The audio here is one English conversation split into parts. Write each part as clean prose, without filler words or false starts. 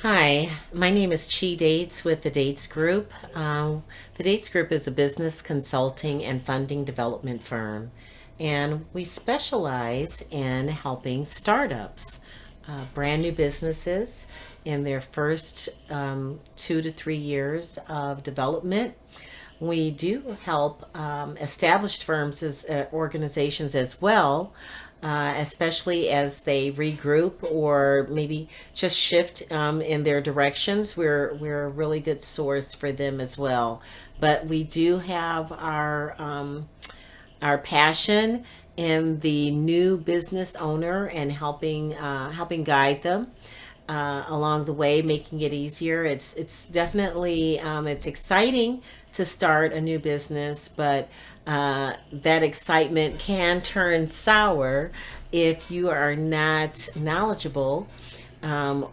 Hi, my name is Chi Dates with the Dates Group. The Dates Group is a business consulting and funding development firm, and we specialize in helping startups, brand new businesses, in their first 2 to 3 years of development. We do help established firms as organizations as well, especially as they regroup or maybe just shift in their directions. We're a really good source for them as well. But we do have our passion in the new business owner and helping guide them along the way, making it easier. It's definitely it's exciting to start a new business, but that excitement can turn sour if you are not knowledgeable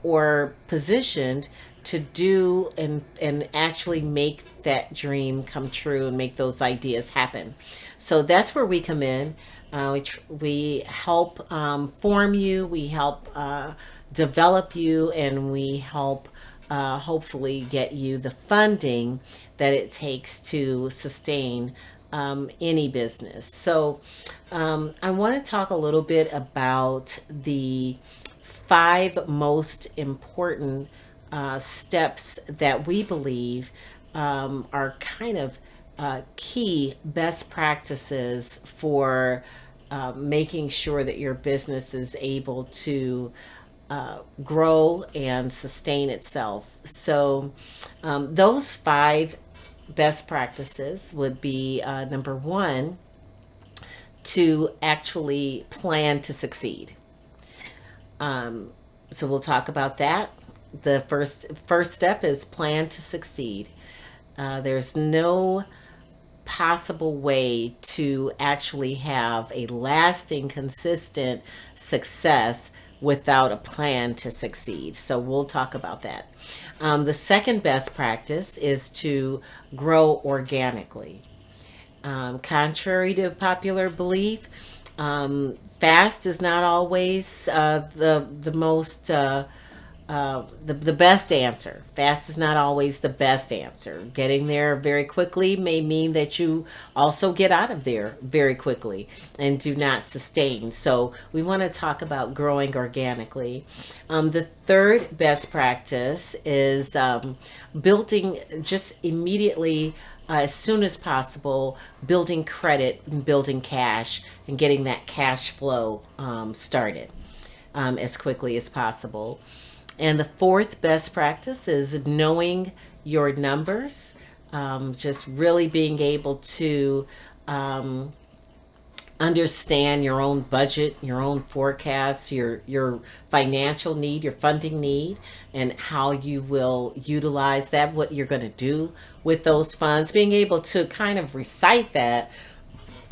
or positioned to do and actually make that dream come true and make those ideas happen. So that's where we come in. We help form you, we help develop you, and we help hopefully get you the funding that it takes to sustain any business. So I want to talk a little bit about the five most important steps that we believe are kind of key best practices for making sure that your business is able to grow and sustain itself. So, those five best practices would be number one, to actually plan to succeed. So we'll talk about that. The first step is plan to succeed. There's no possible way to actually have a lasting, consistent success without a plan to succeed. So we'll talk about that. The second best practice is to grow organically. Contrary to popular belief, fast is not always the most the best answer. Fast is not always the best answer. Getting there very quickly may mean that you also get out of there very quickly and do not sustain. So we want to talk about growing organically. The third best practice is building just immediately. As soon as possible, building credit and building cash and getting that cash flow started as quickly as possible. And the fourth best practice is knowing your numbers, just really being able to um, understand your own budget, your own forecasts, your financial need, your funding need, and how you will utilize that, what you're going to do with those funds. Being able to kind of recite that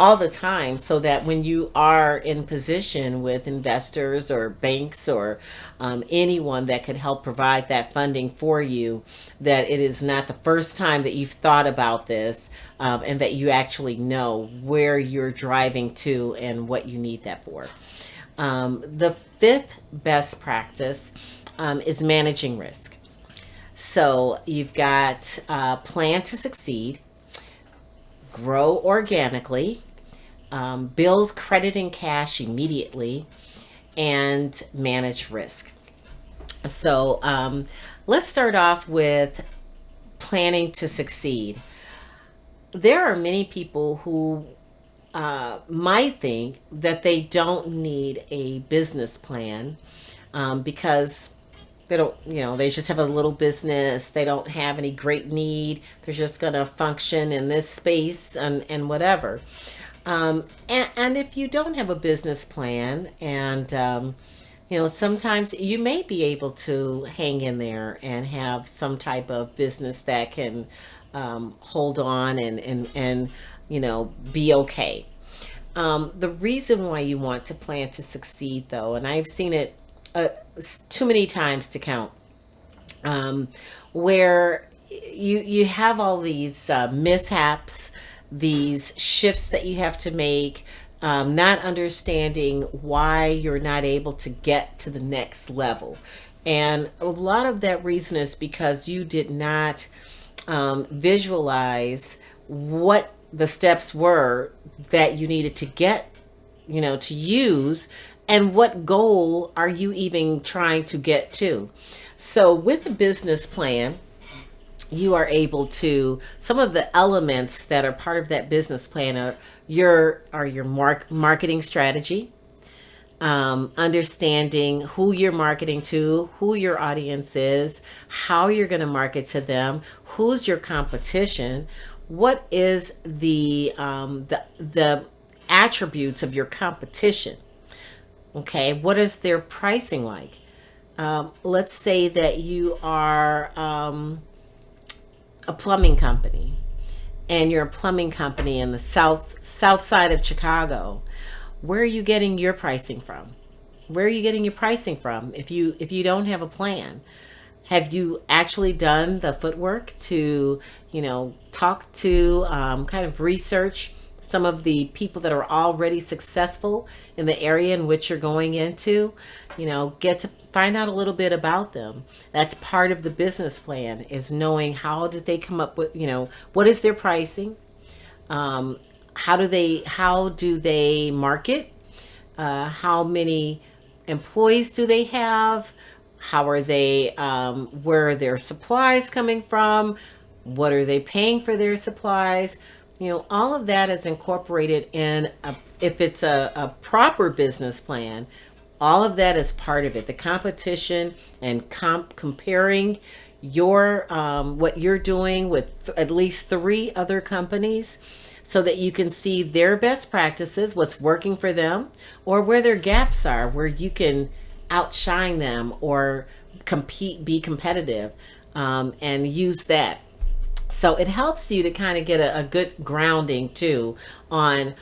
all the time so that when you are in position with investors or banks or anyone that could help provide that funding for you, that it is not the first time that you've thought about this, and that you actually know where you're driving to and what you need that for. The fifth best practice is managing risk. So you've got plan to succeed, grow organically, build credit and cash immediately, and manage risk. So let's start off with planning to succeed. There are many people who might think that they don't need a business plan because they don't, they just have a little business. They don't have any great need. They're just going to function in this space and whatever. And if you don't have a business plan and, sometimes you may be able to hang in there and have some type of business that can hold on and be okay. The reason why you want to plan to succeed, though, and I've seen it uh, too many times to count, um, where you have all these mishaps, these shifts that you have to make, not understanding why you're not able to get to the next level. And a lot of that reason is because you did not visualize what the steps were that you needed to get, to use, and what goal are you even trying to get to. So with a business plan, you are able to, some of the elements that are part of that business plan are your marketing strategy, understanding who you're marketing to, who your audience is, how you're going to market to them, who's your competition, what is the attributes of your competition. Okay, what is their pricing like? Let's say that you are a plumbing company, and you're a plumbing company in the south side of Chicago. Where are you getting your pricing from? Where are you getting your pricing from if you don't have a plan? Have you actually done the footwork to, talk to, kind of research some of the people that are already successful in the area in which you're going into? Get to find out a little bit about them. That's part of the business plan, is knowing how did they come up with, what is their pricing? How do they market? How many employees do they have? How are they? Where are their supplies coming from? What are they paying for their supplies? All of that is incorporated in if it's a proper business plan. All of that is part of it. The competition and comparing your what you're doing with at least three other companies, so that you can see their best practices, what's working for them, or where their gaps are, where you can outshine them or be competitive, and use that. So it helps you to kind of get a good grounding too on,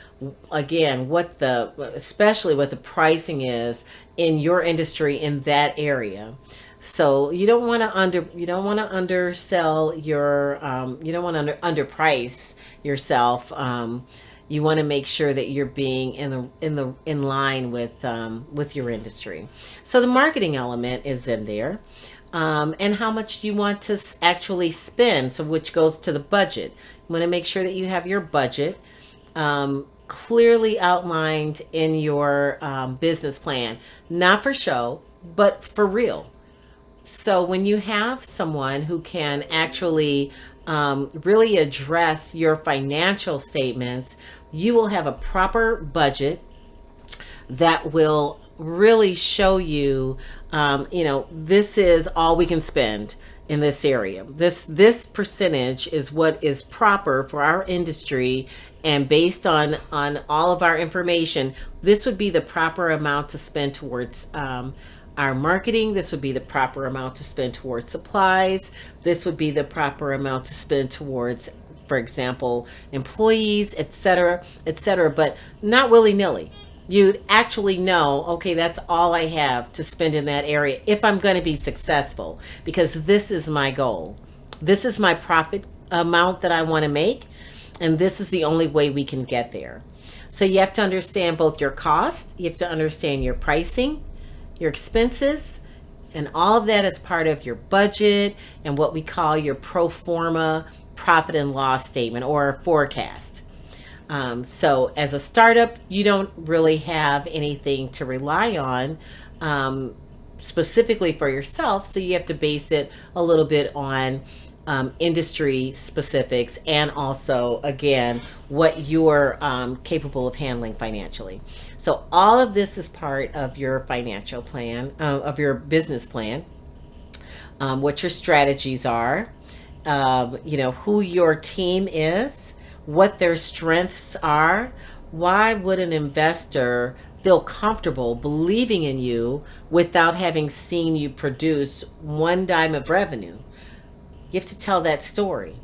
again, especially what the pricing is in your industry in that area. So you don't want to undersell you don't want to underprice yourself. You want to make sure that you're being in line with your industry. So the marketing element is in there, and how much you want to actually spend. So which goes to the budget. You want to make sure that you have your budget clearly outlined in your business plan, not for show, but for real. So when you have someone who can actually really address your financial statements, you will have a proper budget that will really show you, this is all we can spend in this area. This percentage is what is proper for our industry, and based on all of our information, this would be the proper amount to spend towards our marketing. This would be the proper amount to spend towards supplies. This would be the proper amount to spend towards, for example, employees, etc., etc., but not willy-nilly. You'd actually know, okay, that's all I have to spend in that area if I'm going to be successful, because this is my goal. This is my profit amount that I want to make, and this is the only way we can get there. So you have to understand both your cost, you have to understand your pricing, your expenses, and all of that is part of your budget and what we call your pro forma profit and loss statement or forecast. So as a startup, you don't really have anything to rely on specifically for yourself. So you have to base it a little bit on industry specifics, and also, again, what you're capable of handling financially. So all of this is part of your financial plan, of your business plan, what your strategies are, who your team is, what their strengths are. Why would an investor feel comfortable believing in you without having seen you produce one dime of revenue? You have to tell that story.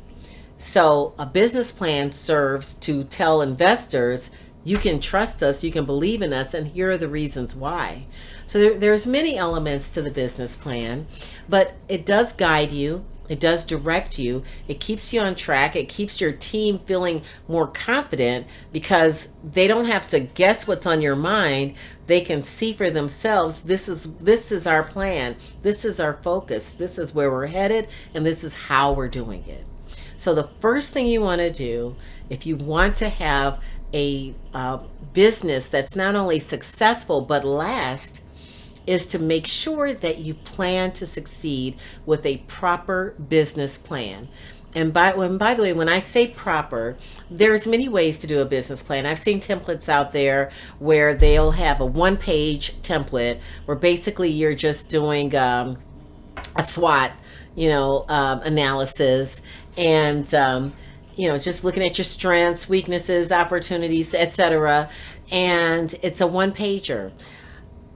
So a business plan serves to tell investors, you can trust us, you can believe in us, and here are the reasons why. So there's many elements to the business plan, but it does guide you. It does direct you. It keeps you on track. It keeps your team feeling more confident because they don't have to guess what's on your mind. they can see for themselves, this is our plan, this is our focus, this is where we're headed, and this is how we're doing it. So the first thing you want to do if you want to have a business that's not only successful but last is to make sure that you plan to succeed with a proper business plan. And by the way, when I say proper, there's many ways to do a business plan. I've seen templates out there where they'll have a one-page template where basically you're just doing a SWOT, analysis, and just looking at your strengths, weaknesses, opportunities, etc. And it's a one-pager.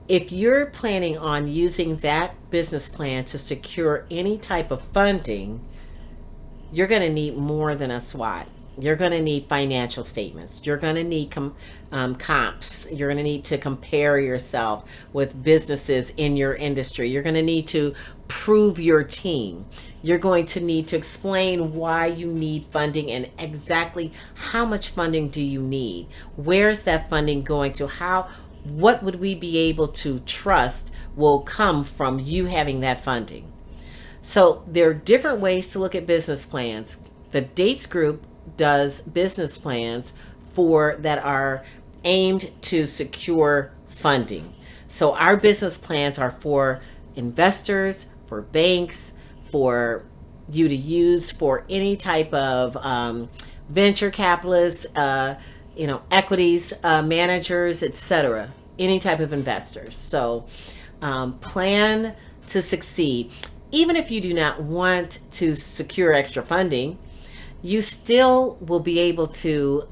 If you're planning on using that business plan to secure any type of funding, you're going to need more than a SWOT. You're going to need financial statements. You're going to need comps. You're going to need to compare yourself with businesses in your industry. You're going to need to prove your team. You're going to need to explain why you need funding and exactly how much funding do you need. Where's that funding going to? What would we be able to trust will come from you having that funding? So there are different ways to look at business plans. The Dates Group does business plans that are aimed to secure funding. So our business plans are for investors, for banks, for you to use for any type of venture capitalists, equities managers, etc. Any type of investors. So plan to succeed. Even if you do not want to secure extra funding, you still will be able to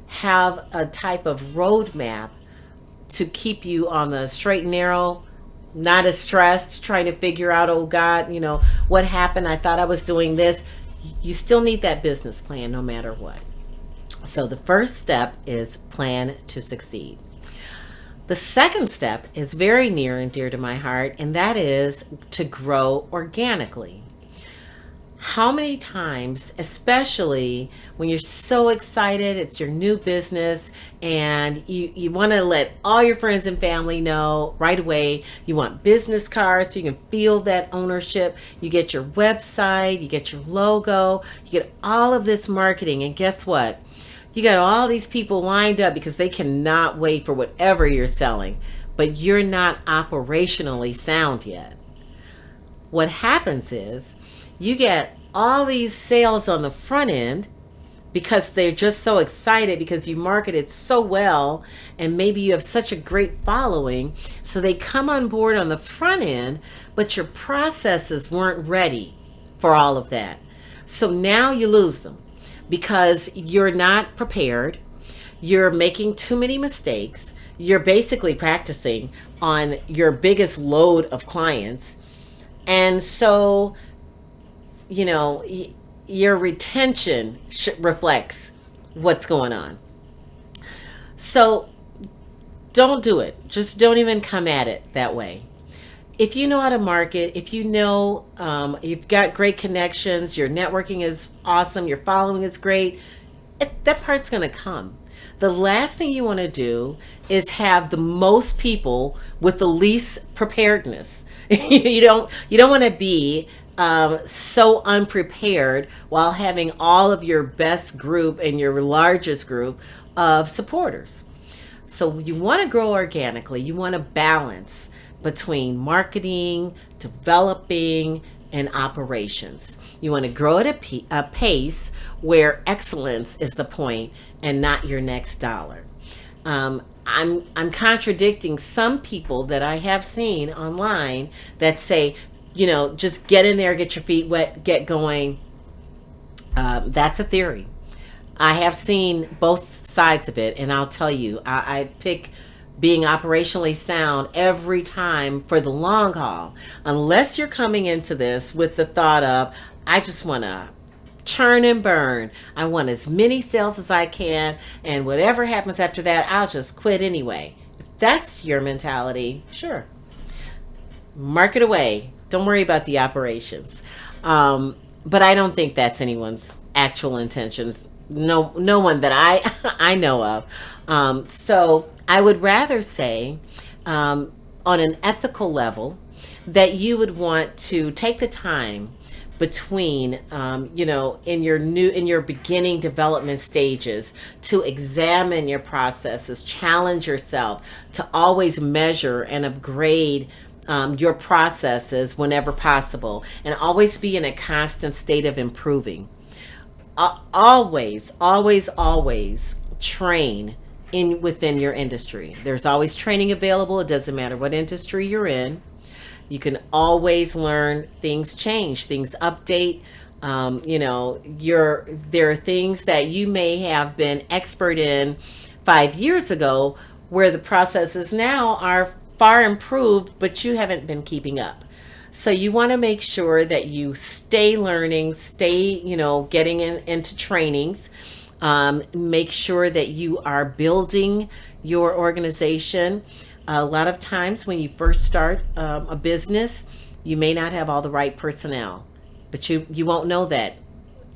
have a type of roadmap to keep you on the straight and narrow, not as stressed, trying to figure out, oh God, what happened? I thought I was doing this. You still need that business plan no matter what. So the first step is plan to succeed. The second step is very near and dear to my heart, and that is to grow organically. How many times, especially when you're so excited, it's your new business, and you want to let all your friends and family know right away, you want business cards so you can feel that ownership, you get your website, you get your logo, you get all of this marketing, and guess what? You got all these people lined up because they cannot wait for whatever you're selling, but you're not operationally sound yet. What happens is you get all these sales on the front end because they're just so excited because you marketed so well and maybe you have such a great following. So they come on board on the front end, but your processes weren't ready for all of that. So now you lose them because you're not prepared. You're making too many mistakes. You're basically practicing on your biggest load of clients. And so, your retention reflects what's going on. So don't do it. Just don't even come at it that way. If you know how to market, if you know you've got great connections, your networking is awesome, your following is great, that part's going to come. The last thing you want to do is have the most people with the least preparedness. You don't want to be so unprepared while having all of your best group and your largest group of supporters. So you want to grow organically. You want to balance between marketing, developing, and operations. You want to grow at a pace where excellence is the point and not your next dollar. I'm contradicting some people that I have seen online that say, just get in there, get your feet wet, get going. That's a theory. I have seen both sides of it, and I'll tell you, I pick being operationally sound every time for the long haul. Unless you're coming into this with the thought of, I just want to churn and burn. I want as many sales as I can, and whatever happens after that, I'll just quit anyway. If that's your mentality, sure. Market away. Don't worry about the operations. But I don't think that's anyone's actual intentions. No one that I know of. So I would rather say, on an ethical level, that you would want to take the time between, in your beginning development stages, to examine your processes, challenge yourself, to always measure and upgrade your processes whenever possible, and always be in a constant state of improving. Always train in within your industry. There's always training available. It doesn't matter what industry you're in. You can always learn. Things change, things update. There are things that you may have been expert in 5 years ago, where the processes now are far improved, but you haven't been keeping up. So you want to make sure that you stay learning, stay, getting into trainings. Make sure that you are building your organization. A lot of times when you first start a business, you may not have all the right personnel, but you won't know that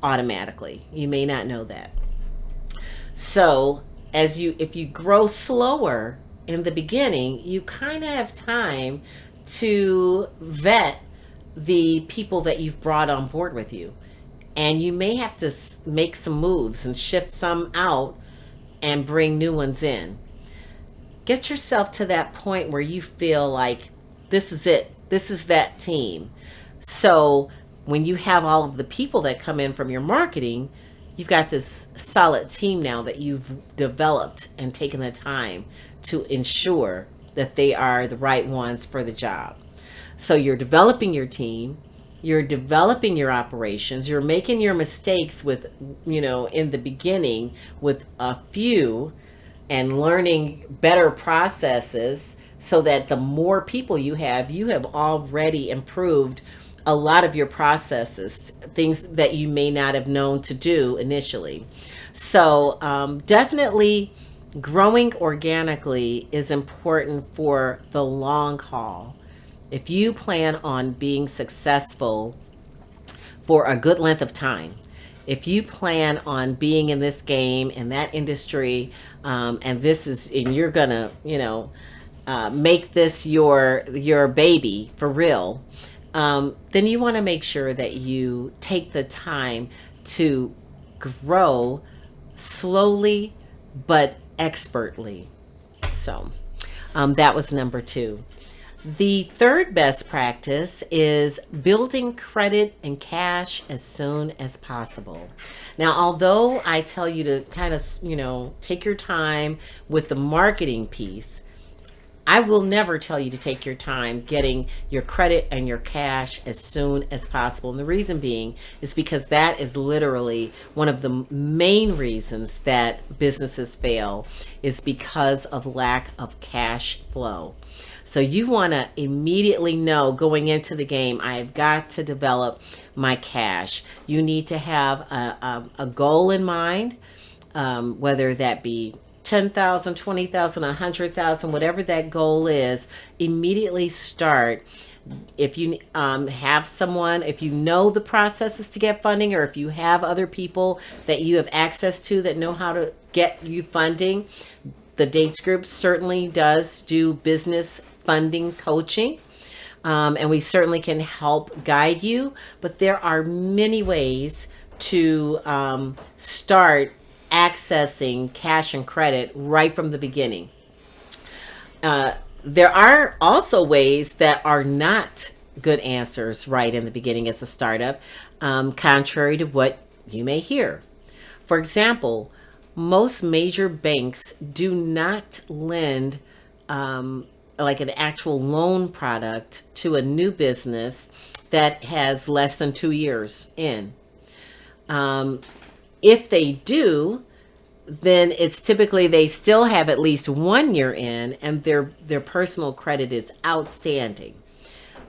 automatically. You may not know that. So if you grow slower in the beginning, you kind of have time to vet the people that you've brought on board with you. And you may have to make some moves and shift some out and bring new ones in. Get yourself to that point where you feel like this is it. This is that team. So when you have all of the people that come in from your marketing, you've got this solid team now that you've developed and taken the time to ensure that they are the right ones for the job. So you're developing your team, you're developing your operations, you're making your mistakes with, in the beginning with a few, and learning better processes, so that the more people you have already improved a lot of your processes, things that you may not have known to do initially. So definitely growing organically is important for the long haul. If you plan on being successful for a good length of time, if you plan on being in this game, in that industry, and you're gonna, make this your baby for real, then you want to make sure that you take the time to grow slowly but expertly. So that was number 2. The third best practice is building credit and cash as soon as possible. Now, although I tell you to kind of, take your time with the marketing piece, I will never tell you to take your time getting your credit and your cash as soon as possible. And the reason being is because that is literally one of the main reasons that businesses fail, is because of lack of cash flow. So you want to immediately know going into the game, I've got to develop my cash. You need to have a goal in mind, whether that be 10,000, 20,000, 100,000, whatever that goal is. Immediately start. If you have someone, if you know the processes to get funding, or if you have other people that you have access to that know how to get you funding, the Dates Group certainly does do business funding coaching. And we certainly can help guide you. But there are many ways to start accessing cash and credit right from the beginning. There are also ways that are not good answers right in the beginning as a startup, contrary to what you may hear. For example, most major banks do not lend like an actual loan product to a new business that has less than 2 years in. If they do, then it's typically they still have at least 1 year in, and their personal credit is outstanding.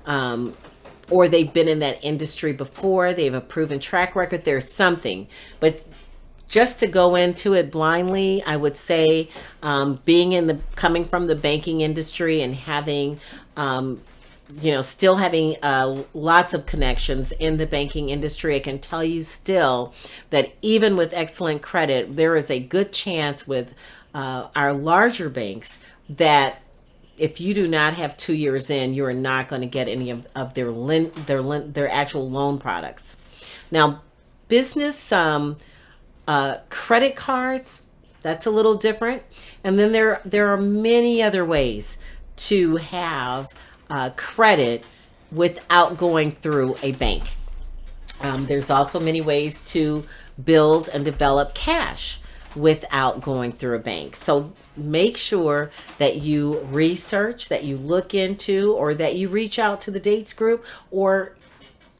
Or they've been in that industry before, they have a proven track record, there's something. But just to go into it blindly, I would say coming from the banking industry and having still having lots of connections in the banking industry, I can tell you still that even with excellent credit, there is a good chance with are larger banks that if you do not have 2 years in, you are not going to get any of their actual loan products. Now, business credit cards, that's a little different. And then there are many other ways to have credit without going through a bank. There's also many ways to build and develop cash without going through a bank. So make sure that you research, that you look into, or that you reach out to the dates group, or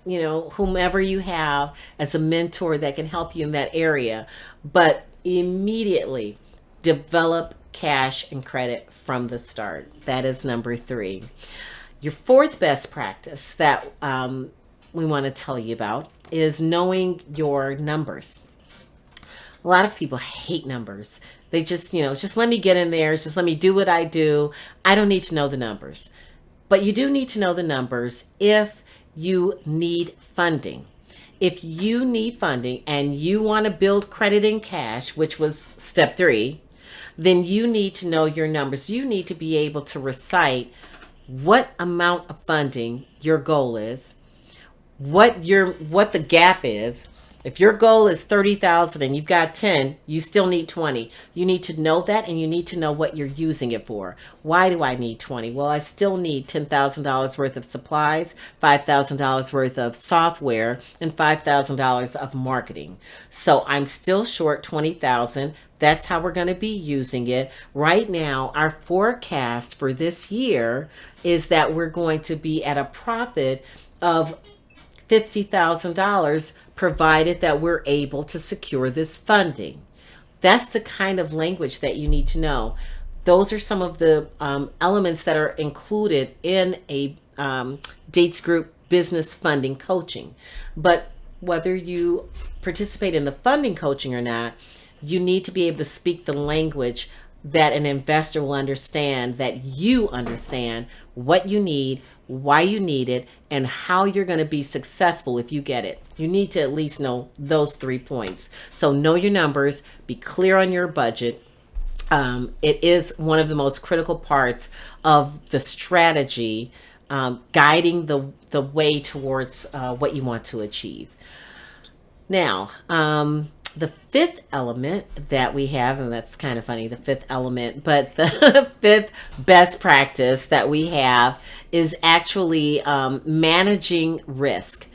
whomever you have as a mentor that can help you in that area. But immediately develop cash and credit from the start. That is number 3. Your fourth best practice that we want to tell you about is knowing your numbers. A lot of people hate numbers. They just let me get in there. Just let me do what I do. I don't need to know the numbers. But you do need to know the numbers if you need funding. If you need funding and you want to build credit and cash, which was step 3, then you need to know your numbers. You need to be able to recite what amount of funding your goal is, what the gap is. If your goal is 30,000 and you've got 10, you still need 20. You need to know that, and you need to know what you're using it for. Why do I need 20? Well, I still need $10,000 worth of supplies, $5,000 worth of software, and $5,000 of marketing. So I'm still short 20,000. That's how we're going to be using it. Right now, our forecast for this year is that we're going to be at a profit of $50,000, provided that we're able to secure this funding. That's the kind of language that you need to know. Those are some of the elements that are included in a Dates Group business funding coaching. But whether you participate in the funding coaching or not, you need to be able to speak the language that an investor will understand, that you understand what you need, why you need it, and how you're going to be successful if you get it. You need to at least know those 3 points. So know your numbers, be clear on your budget. It is one of the most critical parts of the strategy, guiding the way towards what you want to achieve. Now, the 5th element that we have, and that's kind of funny, the 5th element, but the 5th best practice that we have is actually managing risk.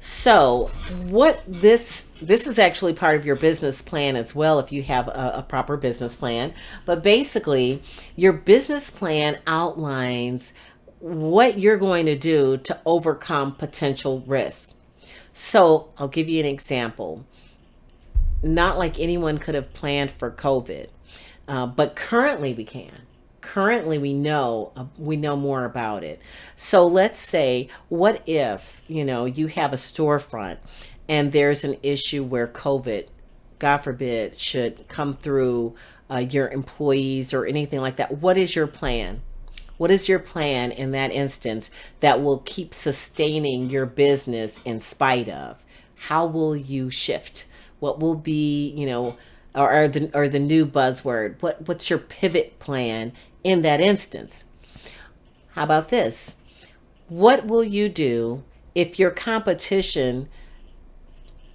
So what this is actually part of your business plan as well, if you have a proper business plan. But basically, your business plan outlines what you're going to do to overcome potential risk. So I'll give you an example. Not like anyone could have planned for COVID, but currently we can. Currently we know more about it. So let's say, what if you have a storefront and there's an issue where COVID, God forbid, should come through your employees or anything like that? What is your plan? What is your plan in that instance that will keep sustaining your business in spite of? How will you shift? What will be, or the new buzzword? What's your pivot plan in that instance? How about this? What will you do if your competition,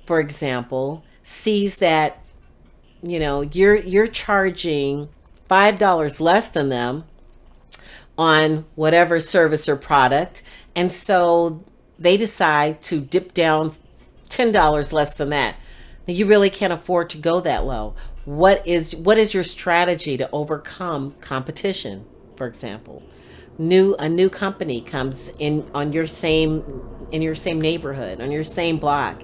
for example, sees that you're charging $5 less than them on whatever service or product, and so they decide to dip down $10 less than that? You really can't afford to go that low. What is your strategy to overcome competition? For example, a new company comes in in your same neighborhood, on your same block.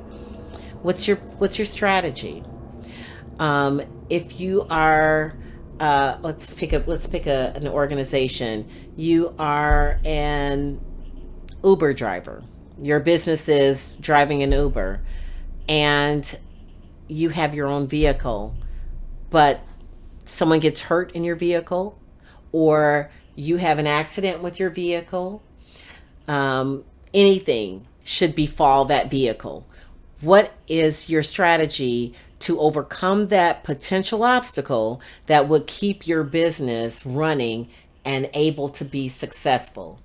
What's your strategy? If you are let's pick an organization. You are an Uber driver. Your business is driving an Uber, and you have your own vehicle, but someone gets hurt in your vehicle, or you have an accident with your vehicle. Anything should befall that vehicle. What is your strategy to overcome that potential obstacle that would keep your business running and able to be successful.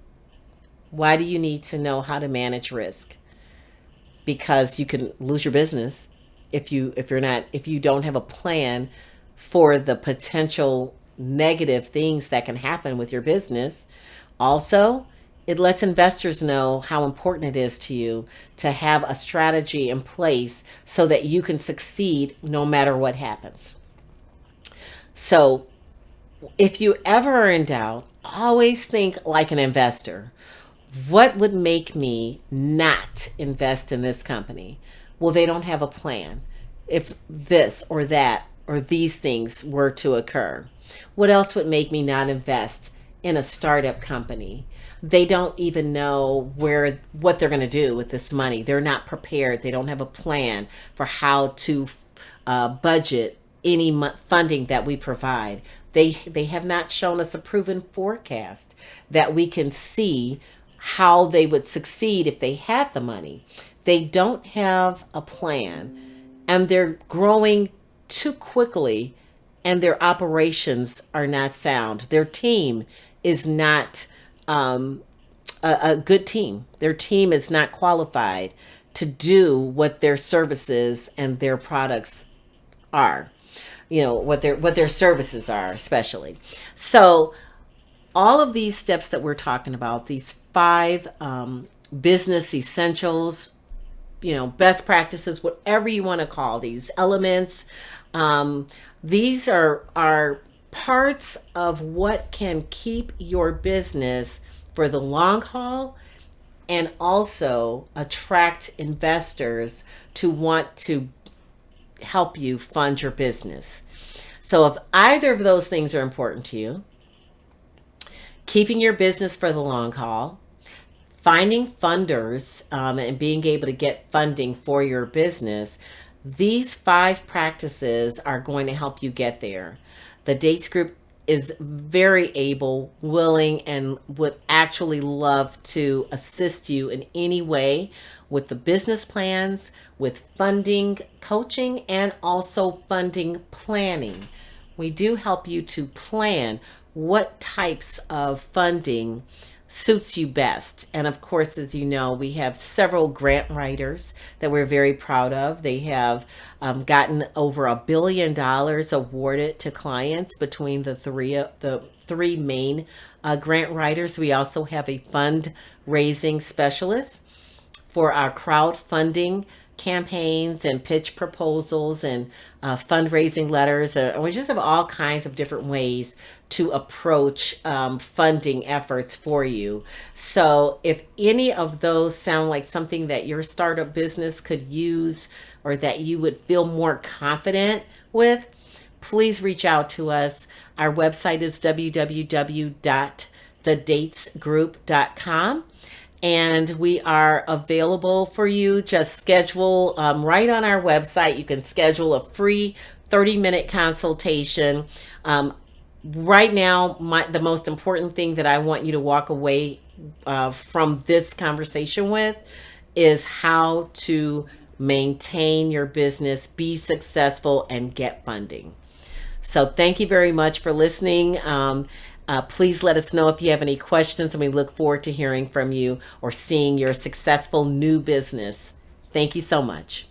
Why do you need to know how to manage risk? Because you can lose your business if you don't have a plan for the potential negative things that can happen with your business. Also, it lets investors know how important it is to you to have a strategy in place so that you can succeed no matter what happens. So, if you ever are in doubt, always think like an investor. What would make me not invest in this company? Well, they don't have a plan. If this or that or these things were to occur, what else would make me not invest in a startup company? They don't even know what they're going to do with this money. They're not prepared. They don't have a plan for how to budget any funding that we provide. They have not shown us a proven forecast that we can see how they would succeed if they had the money. They don't have a plan, and they're growing too quickly, and their operations are not sound. Their team is not a good team. Their team is not qualified to do what their services and their products are. What their services are, especially. So all of these steps that we're talking about, these five business essentials, best practices, whatever you want to call these elements, these are parts of what can keep your business for the long haul and also attract investors to want to help you fund your business. So if either of those things are important to you, keeping your business for the long haul, finding funders, and being able to get funding for your business, these five practices are going to help you get there. The Dates Group is very able, willing, and would actually love to assist you in any way with the business plans, with funding, coaching, and also funding planning. We do help you to plan what types of funding suits you best. And of course, as you know, we have several grant writers that we're very proud of. They have gotten over $1 billion awarded to clients between the three main grant writers. We also have a fundraising specialist for our crowdfunding campaigns and pitch proposals and fundraising letters. We just have all kinds of different ways to approach funding efforts for you. So if any of those sound like something that your startup business could use or that you would feel more confident with, please reach out to us. Our website is www.thedatesgroup.com. And we are available for you. Just schedule right on our website. You can schedule a free 30-minute consultation. Right now, the most important thing that I want you to walk away from this conversation with is how to maintain your business, be successful, and get funding. So thank you very much for listening. Please let us know if you have any questions, and we look forward to hearing from you or seeing your successful new business. Thank you so much.